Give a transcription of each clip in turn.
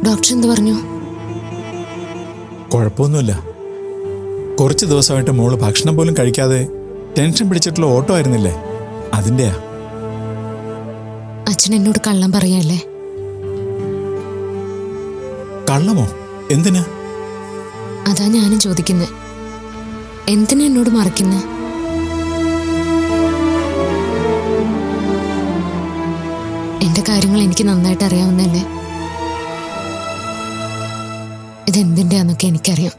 Doctor എന്ത് പറഞ്ഞു? കുഴപ്പമൊന്നുമില്ല. കുറച്ച് ദിവസമായിട്ട് മോള് ഭക്ഷണം പോലും കഴിക്കാതെ ടെൻഷൻ പിടിച്ചിട്ടുള്ള ഓട്ടോ ആയിരുന്നില്ലേ, അതിൻ്റെയാ. അച്ഛൻ എന്നോട് കള്ളം പറയല്ലേ? കള്ളമോ? എന്തിനാ? അതാ ഞാനും ചോദിക്കുന്നത്. എന്തിനാ എന്നോട് മറയ്ക്കുന്നത്? എന്റെ കാര്യങ്ങൾ എനിക്ക് നന്നായിട്ട് അറിയാവുന്നല്ലേ. ഇതെന്തിൻ്റെയാന്നൊക്കെ എനിക്കറിയാം.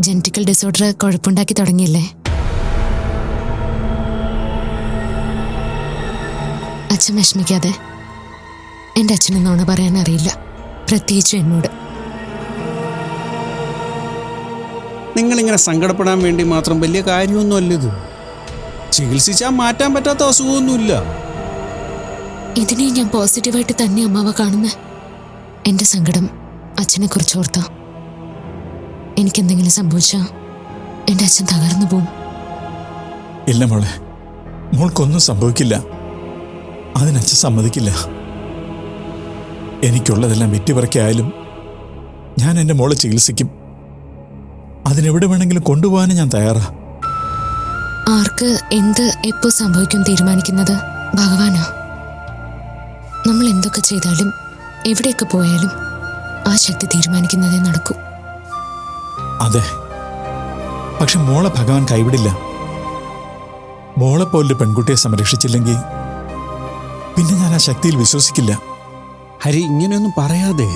ജനറ്റിക്കൽ ഡിസോർഡർ കുഴപ്പമുണ്ടാക്കി തുടങ്ങിയില്ലേ? അച്ഛൻ വിഷമിക്കാതെ. എൻ്റെ അച്ഛന് നുണ പറയാൻ അറിയില്ല, പ്രത്യേകിച്ചും എന്നോട്. നിങ്ങളിങ്ങനെ സങ്കടപ്പെടാൻ വേണ്ടി മാത്രം വലിയ കാര്യമൊന്നുമല്ല ഇത്. ചികിത്സിച്ചാൽ മാറ്റാൻ പറ്റാത്ത അസുഖമൊന്നുമില്ല. ഇതിനെ ഞാൻ പോസിറ്റീവായിട്ട് തന്നെ അമ്മാവ കാണുന്നത്. എൻ്റെ സങ്കടം അച്ഛനെ കുറിച്ച് ഓർത്താ. എനിക്കെന്തെങ്കിലും സംഭവിച്ചാൽ എൻ്റെ അച്ഛൻ തകർന്നു പോവും. ഇല്ല മോളെ, മോൾക്കൊന്നും സംഭവിക്കില്ല. അതിനച്ഛൻ സമ്മതിക്കില്ല. എനിക്കുള്ളതെല്ലാം വിറ്റുപറക്കായാലും ഞാൻ എൻ്റെ മോളെ ചികിത്സിക്കും. അതിനെവിടെ വേണമെങ്കിലും കൊണ്ടുപോകാനും ഞാൻ തയ്യാറാ. ആർക്ക് എന്ത് എപ്പോ സംഭവിക്കും തീരുമാനിക്കുന്നത് ഭഗവാനാ. നമ്മൾ എന്തൊക്കെ ചെയ്താലും എവിടെയൊക്കെ പോയാലും ആ ശക്തി തീരുമാനിക്കുന്നതേ നടക്കൂ. അതെ, പക്ഷെ മോളെ ഭഗവാൻ കൈവിടില്ല. മോളെപ്പോലൊരു പെൺകുട്ടിയെ സംരക്ഷിച്ചില്ലെങ്കിൽ പിന്നെ ഞാൻ ആ ശക്തിയിൽ വിശ്വസിക്കില്ല. ഹരി, ഇങ്ങനെയൊന്നും പറയാതെ.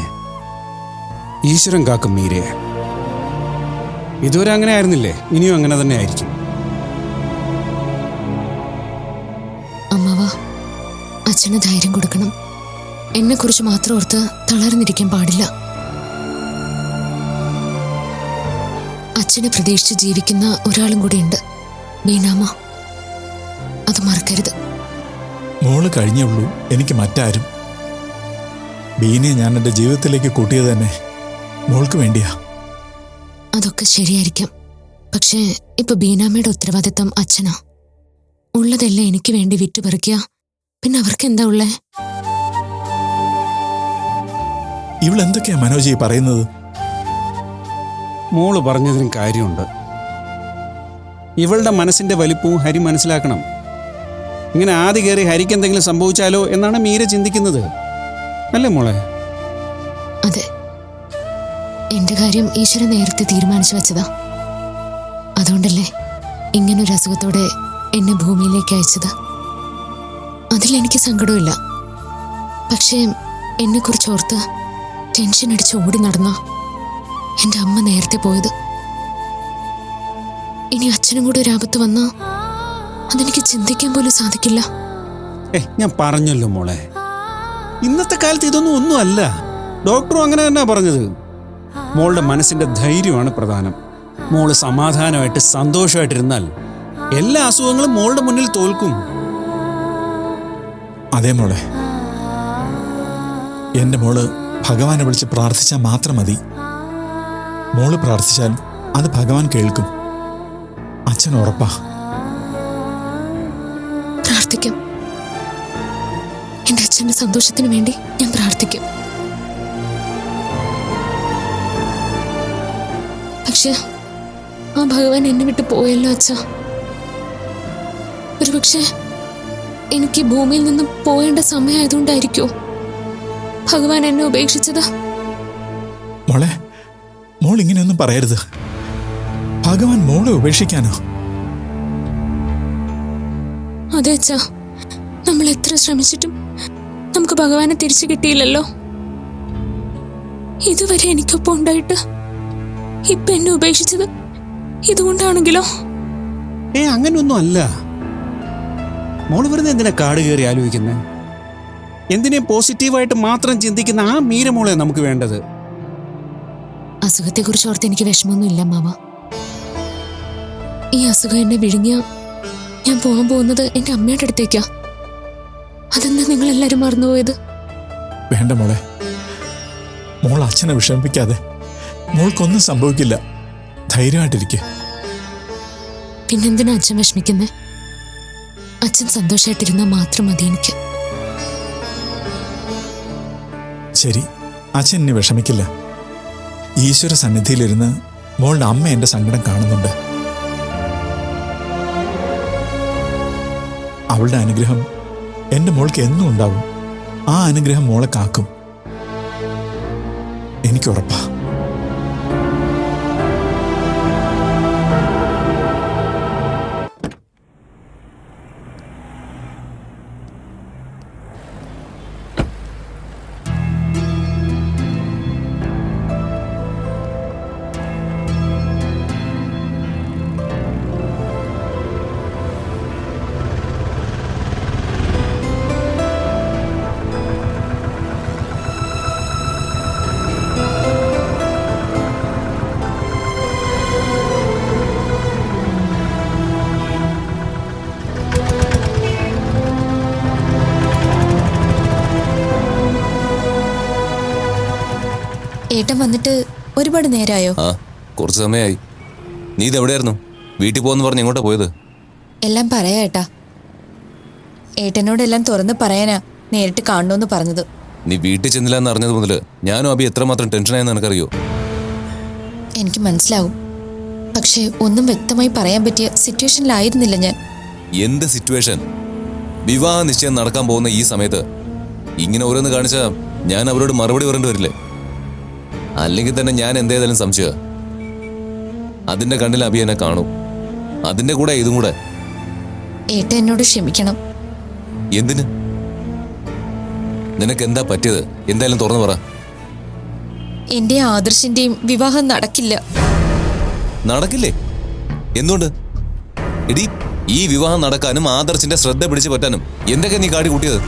ഈശ്വരൻ കാക്കും മീരയെ. ഇതുവരെ അങ്ങനെ ആയിരുന്നില്ലേ, ഇനിയും അങ്ങനെ തന്നെ ആയിരിക്കും. അമ്മാവ, അച്ഛന് ധൈര്യം കൊടുക്കണം. എന്നെക്കുറിച്ച് മാത്രം ഓർത്ത് തളർന്നിരിക്കാൻ പാടില്ല. അച്ഛനെ പ്രതീക്ഷിച്ച് ജീവിക്കുന്ന ഒരാളും കൂടി ഉണ്ട്, ബീനാമ്മ. അത് മറക്കരുത്. മോള് കഴിഞ്ഞേ ഉള്ളൂ എനിക്ക് മറ്റാരും. ബീനെ ഞാൻ എൻ്റെ ജീവിതത്തിലേക്ക് കൂട്ടിയത് തന്നെ മോൾക്ക് വേണ്ടിയാ. അതൊക്കെ ശരിയായിരിക്കാം. പക്ഷേ ഇപ്പൊ ബീനാമ്മയുടെ ഉത്തരവാദിത്തം അച്ഛനാ. ഉള്ളതെല്ലാം എനിക്ക് വേണ്ടി വിറ്റുപറിക്കുക. പിന്നെ അവർക്ക് എന്താ ഉള്ളേ? ഇവളെന്തൊക്കെയാ മനോജി പറയുന്നത്? മോള് പറഞ്ഞതിനും കാര്യമുണ്ട്. ഇവളുടെ മനസ്സിന്റെ വലിപ്പവും ഹരി മനസ്സിലാക്കണം. ഇങ്ങനെ ആദ്യ കയറി ഹരിക്ക് എന്തെങ്കിലും സംഭവിച്ചാലോ എന്നാണ് മീര ചിന്തിക്കുന്നത്, അല്ലേ മോളെ? അതെ, എന്റെ കാര്യം ഈശ്വരൻ നേരത്തെ തീരുമാനിച്ചു വെച്ചതാ. അതുകൊണ്ടല്ലേ ഇങ്ങനൊരു അസുഖത്തോടെ എന്നെ ഭൂമിയിലേക്ക് അയച്ചത്. അതിലെനിക്ക് സങ്കടമില്ല. പക്ഷേ എന്നെക്കുറിച്ച് ഓർത്ത് ടെൻഷൻ അടിച്ച് ഓടി നടന്ന എൻ്റെ അമ്മ നേരത്തെ പോയത്. ഇനി അച്ഛനും കൂടെ ഒരാപത്ത് വന്നാ അതെനിക്ക് ചിന്തിക്കാൻ പോലും സാധിക്കില്ല. ഞാൻ പറഞ്ഞല്ലോ മോളെ, ഇന്നത്തെ കാലത്ത് ഇതൊന്നും ഒന്നുമല്ല. ഡോക്ടറും അങ്ങനെ തന്നെ പറഞ്ഞത്. മോളുടെ മനസ്സിന്റെ ധൈര്യമാണ് പ്രധാനം. മോള് സമാധാനമായിട്ട് സന്തോഷമായിട്ടിരുന്നാൽ എല്ലാ അസുഖങ്ങളും മോളുടെ മുന്നിൽ തോൽക്കും. അതേ മോളെ, എൻ്റെ മോള് ഭഗവാനെ വിളിച്ച് പ്രാർത്ഥിച്ചാൽ മാത്രം മതി. മോള് പ്രാർത്ഥിച്ചാൽ അത് ഭഗവാൻ കേൾക്കും. അച്ഛൻ ഉറപ്പാ. പ്രാർത്ഥിക്കാം. എൻ്റെ അച്ഛൻ്റെ സന്തോഷത്തിന് വേണ്ടി ഞാൻ പ്രാർത്ഥിക്കും. പക്ഷെ ആ ഭഗവാൻ എന്നെ വിട്ട് പോയല്ലോ അച്ഛാ. ഒരുപക്ഷെ എനിക്ക് ഭൂമിയിൽ നിന്നും പോയേണ്ട സമയമായതുകൊണ്ടായിരിക്കോ ഭഗവാൻ എന്നെ ഉപേക്ഷിച്ചത്? മോളെ, മോൾ ഇങ്ങനെയൊന്നും പറയരുത്. ഭഗവാൻ മോളെ ഉപേക്ഷിക്കാനോ? അതെ അച്ഛാ, നമ്മൾ എത്ര ശ്രമിച്ചിട്ടും നമുക്ക് ഭഗവാനെ തിരിച്ചു കിട്ടിയില്ലല്ലോ. ഇതുവരെ എനിക്കൊപ്പം ഉണ്ടായിട്ട് ഇപ്പൊ എന്നെ ഉപേക്ഷിച്ചത് ഇതുകൊണ്ടാണെങ്കിലോ? അങ്ങനൊന്നും അല്ല മോള്. വെറുതെ എന്തിനാ കാട് കയറി ആലോചിക്കുന്നത്? എന്തിനേയും പോസിറ്റീവായിട്ട് മാത്രം ചിന്തിക്കുന്ന ആ മീര മോളെ നമുക്ക് വേണ്ടത്. അസുഖത്തെക്കുറിച്ച് ഓർത്ത് എനിക്ക് വിഷമമൊന്നുമില്ല മാവ. ഈ അസുഖം എന്നെ വിഴുങ്ങിയ ഞാൻ പോകാൻ പോകുന്നത് എൻ്റെ അമ്മയുടെ അടുത്തേക്കാ. അതെന്താ നിങ്ങളെല്ലാരും മറന്നുപോയത്? വേണ്ട മോളെ, മോൾ അച്ഛനെ വിഷമിപ്പിക്കാതെ. മോൾക്കൊന്നും സംഭവിക്കില്ല. ധൈര്യമായിട്ടിരിക്കെ. പിന്നെന്തിനാ അച്ഛൻ വിഷമിക്കുന്നേ? അച്ഛൻ സന്തോഷമായിട്ടിരുന്നാൽ മാത്രം മതി എനിക്ക്. ശരി, അച്ഛൻ ഇനി വിഷമിക്കില്ല. ഈശ്വര സന്നിധിയിലിരുന്ന് മോളുടെ അമ്മ എൻ്റെ സങ്കടം കാണുന്നുണ്ട്. അവളുടെ അനുഗ്രഹം എൻ്റെ മോൾക്ക് എന്നും ഉണ്ടാവും. ആ അനുഗ്രഹം മോളെ കാക്കും, എനിക്കുറപ്പാ. ഏട്ടൻ വന്നിട്ട് ഒരുപാട് നേരമായോ? ആ, കുറച്ച് സമയമായി. നീ ഇതെവിടെയായിരുന്നു? വീട്ടിൽ പോകുന്നു പറഞ്ഞ് എങ്ങോട്ടാ പോയത്? എല്ലാം പറയാ ഏട്ടാ. ഏട്ടനോടെല്ലാം തുറന്ന് പറയാനാ നേരിട്ട് കാണണമെന്ന് പറഞ്ഞത്. നീ വീട്ടിൽ ചെന്നില്ല എന്ന് അറിഞ്ഞത് മുതൽ ഞാനും അബി എത്രമാത്രം ടെൻഷനായെന്ന് നിനക്കറിയോ? എനിക്ക് മനസ്സിലാവും. പക്ഷേ ഒന്നും വ്യക്തമായി പറയാൻ പറ്റിയ സിറ്റുവേഷനിലായിരുന്നില്ല ഞാൻ. എന്ത് സിറ്റുവേഷൻ? വിവാഹ നിശ്ചയം നടക്കാൻ പോകുന്ന ഈ സമയത്ത് ഇങ്ങനെ ഓരോന്ന് കാണിച്ചാൽ ഞാൻ അവരോട് മറുപടി പറയേണ്ടി വരില്ലേ? അല്ലെങ്കിൽ തന്നെ ഞാൻ എന്തേതായാലും സംശയ. അതിന്റെ കണ്ണിൽ അബി എന്നെ കാണും. അതിന്റെ കൂടെ ഇതും കൂടെ. ഏട്ടൻ എന്നോട് ക്ഷമിക്കണം. എന്തിന്? നിനക്ക് എന്താ പറ്റിയത്? എന്തായാലും തുറന്നു പറ. എന്റെ ആദർശിന്റെയും വിവാഹം നടക്കില്ല. നടക്കില്ലേ? എന്തുകൊണ്ട്? എടി, ഈ വിവാഹം നടക്കാനും ആദർശിന്റെ ശ്രദ്ധ പിടിച്ചു പറ്റാനും എന്തൊക്കെ നീ കാടി കൂട്ടിയത്?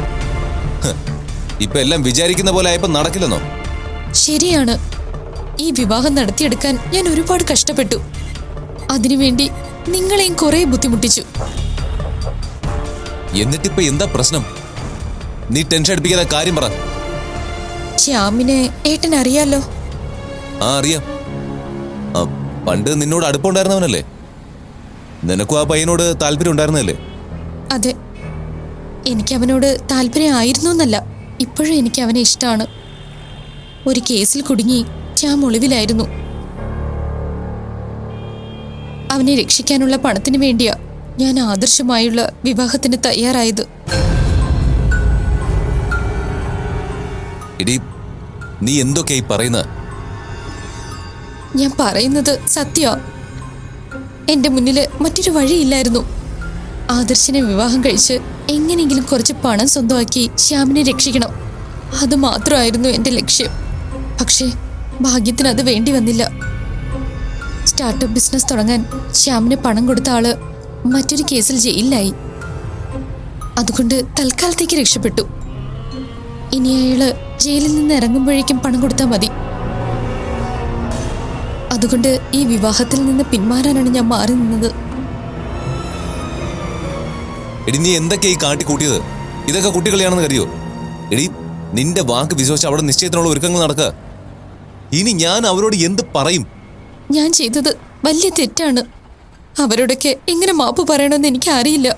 ഇപ്പൊ എല്ലാം വിചാരിക്കുന്ന പോലെ ആയപ്പോ നടക്കില്ലെന്നോ? ശരിയാണ്. ഈ വിവാഹം നടത്തിയെടുക്കാൻ ഞാൻ ഒരുപാട് കഷ്ടപ്പെട്ടു. അതിനുവേണ്ടി നിങ്ങളെയും കുറെ ബുദ്ധിമുട്ടിച്ചു. എന്നിട്ടിപ്പോ എന്താ പ്രശ്നം? നീ ടെൻഷൻ അടിപ്പിക്കാതെ കാര്യം പറ. ശ്യാമിനെ ഏട്ടൻ അറിയാലോ? ആ, അറിയാം. പണ്ട് നിന്നോട് അടുപ്പമുണ്ടായിരുന്നവനല്ലേ? നിനക്കും ആ പയ്യനോട് താല്പര്യം ഉണ്ടായിരുന്നല്ലേ? അതെ, എനിക്ക് അവനോട് താല്പര്യം ആയിരുന്നു എന്നല്ല, ഇപ്പോഴും എനിക്ക് അവനെ ഇഷ്ടമാണ്. ഒരു കേസിൽ കുടുങ്ങി ശ്യാം ഒളിവിലായിരുന്നു. അവനെ രക്ഷിക്കാനുള്ള പണത്തിന് വേണ്ടിയാ ഞാൻ ആദർശമായുള്ള വിവാഹത്തിന് തയ്യാറായത്. എടി, നീ എന്തൊക്കെയായി പറയുന്നത്? ഞാൻ പറയുന്നത് സത്യമാ. എന്റെ മുന്നില് മറ്റൊരു വഴിയില്ലായിരുന്നു. ആദർശിനെ വിവാഹം കഴിച്ച് എങ്ങനെയെങ്കിലും കുറച്ച് പണം സ്വന്തമാക്കി ശ്യാമിനെ രക്ഷിക്കണം. അത് മാത്രമായിരുന്നു എന്റെ ലക്ഷ്യം. പക്ഷേ ഭാഗ്യത്തിന് അത് വേണ്ടി വന്നില്ല. സ്റ്റാർട്ടപ്പ് ബിസിനസ് തുടങ്ങാൻ ശ്യാമിന് പണം കൊടുത്ത ആള് മറ്റൊരു കേസിൽ ജയിലിലായി. അതുകൊണ്ട് തൽക്കാലത്തേക്ക് രക്ഷപ്പെട്ടു. ഇനി അയാള് ജയിലിൽ നിന്ന് ഇറങ്ങുമ്പോഴേക്കും പണം കൊടുത്താൽ മതി. അതുകൊണ്ട് ഈ വിവാഹത്തിൽ നിന്ന് പിന്മാറാനാണ് ഞാൻ മാറി നിന്നത്. എടി, നീ എന്തൊക്കെയായി കാട്ടിക്കൂട്ടിയത്? ഇതൊക്കെ കുട്ടികളെയാണെന്ന് കരുതിയോ? എടി, നിന്റെ വാക്ക് വിശ്വസിച്ച് അവിടെ നിശ്ചയത്തിനുള്ള ഒരുക്കങ്ങൾ നടക്കുക. ഇനി ഞാൻ അവരോട് എന്ത് പറയും? ഞാൻ ചെയ്തത് വലിയ തെറ്റാണ്. അവരോടൊക്കെ എങ്ങനെ മാപ്പ് പറയണമെന്ന് എനിക്ക് അറിയില്ല.